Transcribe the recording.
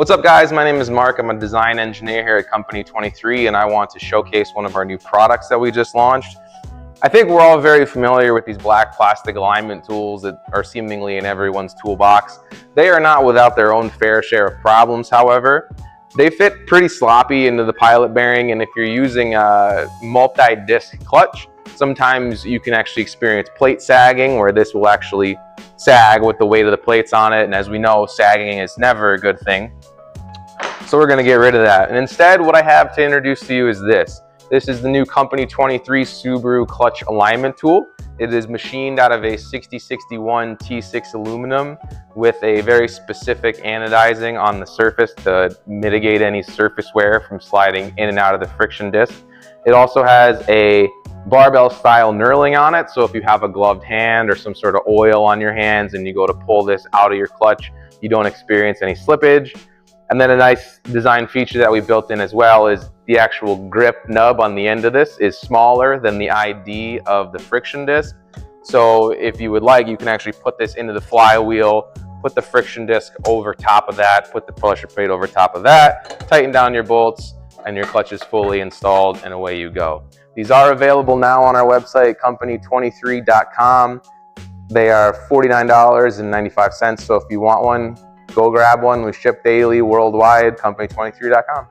What's up guys, my name is Mark. I'm a design engineer here at Company 23 and I want to showcase one of our new products that we just launched. I think we're all very familiar with these black plastic alignment tools that are seemingly in everyone's toolbox. They are not without their own fair share of problems, however. They fit pretty sloppy into the pilot bearing, and if you're using a multi-disc clutch, sometimes you can actually experience plate sagging, where this will actually sag with the weight of the plates on it, and as we know, sagging is never a good thing. So we're going to get rid of that. And instead, what I have to introduce to you is this. This is the new Company 23 Subaru clutch alignment tool. It is machined out of a 6061 T6 aluminum with a very specific anodizing on the surface to mitigate any surface wear from sliding in and out of the friction disc. It also has a barbell style knurling on it, so if you have a gloved hand or some sort of oil on your hands and you go to pull this out of your clutch, you don't experience any slippage. And then a nice design feature that we built in as well is the actual grip nub on the end of this is smaller than the ID of the friction disc. So if you would like, you can actually put this into the flywheel, put the friction disc over top of that, put the pressure plate over top of that, tighten down your bolts, and your clutch is fully installed and away you go. These are available now on our website, company23.com. They are $49.95, so if you want one, go grab one. We ship daily worldwide, company23.com.